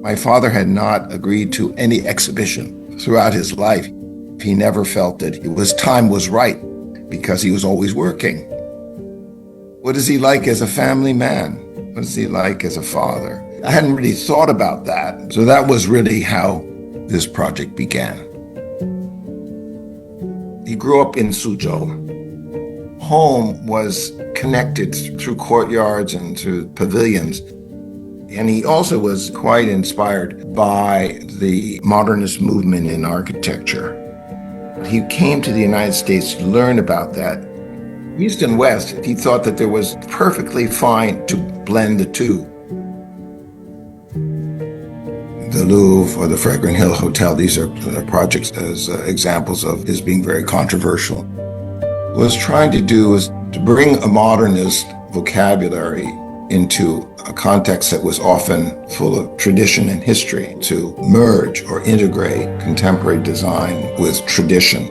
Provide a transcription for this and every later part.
My father had not agreed to any exhibition throughout his life. He never felt that his time was right because he was always working. What is he like as a family man? What is he like as a father? I hadn't really thought about that. So that was really how this project began. He grew up in Suzhou. Home was connected through courtyards and through pavilions. And he also was quite inspired by the modernist movement in architecture. He came to the United States to learn about that. East and West, he thought that there was perfectly fine to blend the two. The Louvre or the Fragrant Hill Hotel, these are projects as examples of his being very controversial. What I was trying to do was to bring a modernist vocabulary into a context that was often full of tradition and history, to merge or integrate contemporary design with tradition.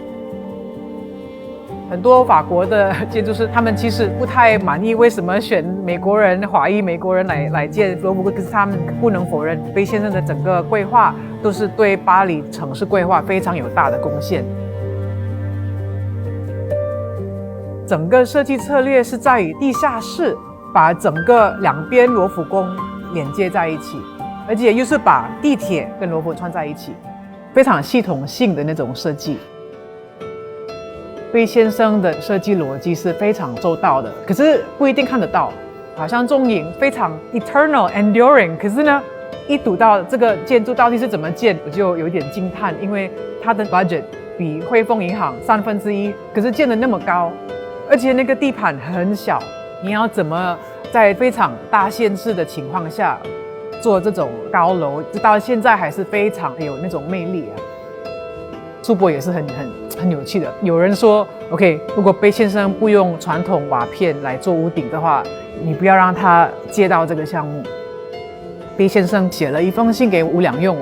很多法国的建筑师，他们其实不太满意为什么选美国人、华裔美国人来建罗浮宫，可是他们不能否认，贝先生的整个规划都是对巴黎城市规划非常有大的贡献。整个设计策略是在于地下室把整个两边罗浮宫连接在一起，而且又是把地铁跟罗浮串在一起，非常系统性的那种设计。贝先生的设计逻辑是非常周到的，可是不一定看得到。好像中影非常 eternal enduring， 可是呢，一读到这个建筑到底是怎么建，我就有点惊叹，因为它的 budget 比汇丰银行1/3，可是建得那么高，而且那个地盘很小，你要怎么在非常大限制的情况下做这种高楼，直到现在还是非常有那种魅力啊。苏博也是很有趣的。有人说 ，OK， 如果贝先生不用传统瓦片来做屋顶的话，你不要让他接到这个项目。贝先生写了一封信给吴良用，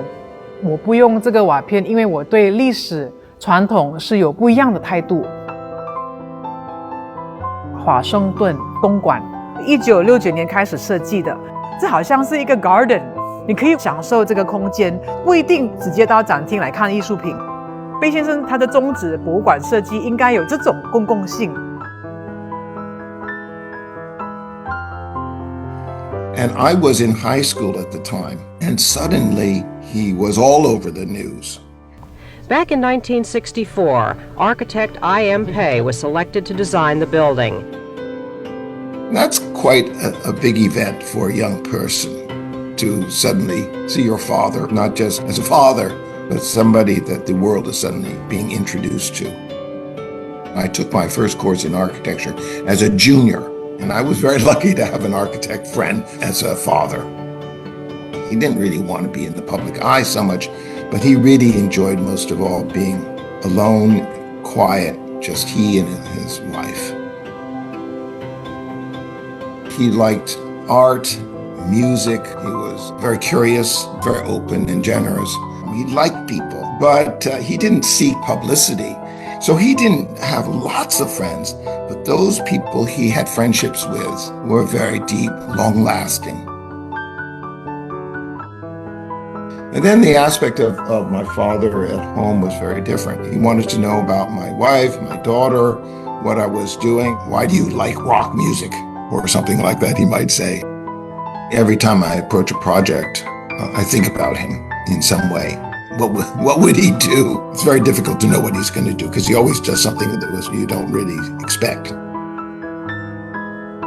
我不用这个瓦片，因为我对历史传统是有不一样的态度。华盛顿东馆，1969年开始设计的，这好像是一个 garden， 你可以享受这个空间，不一定直接到展厅来看艺术品。贝先生他的宗旨，博物馆设计应该有这种公共性。And I was in high school at the time, and suddenly he was all over the news. Back in 1964, architect I.M. Pei was selected to design the building. That's quite a big event for a young person, to suddenly see your father, not just as a father, but somebody that the world is suddenly being introduced to. I took my first course in architecture as a junior, and I was very lucky to have an architect friend as a father. He didn't really want to be in the public eye so much, but he really enjoyed most of all being alone, quiet, just he and his wife. He liked art, music. He was very curious, very open and generous. He liked people, but he didn't seek publicity. So he didn't have lots of friends, but those people he had friendships with were very deep, long-lasting. And then the aspect of my father at home was very different. He wanted to know about my wife, my daughter, what I was doing. Why do you like rock music? Or something like that, he might say. Every time I approach a project, I think about him in some way. What would he do? It's very difficult to know what he's going to do because he always does something that you don't really expect.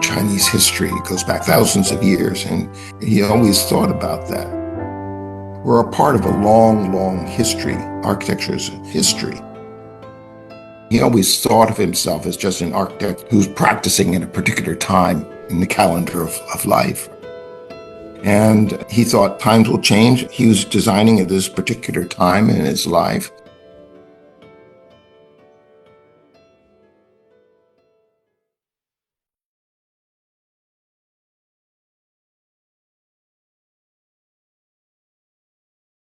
Chinese history goes back thousands of years, and he always thought about that. We're a part of a long, long history. Architecture is history. He always thought of himself as just an architect who's practicing in a particular time in the calendar of life. And he thought times will change. He was designing at this particular time in his life.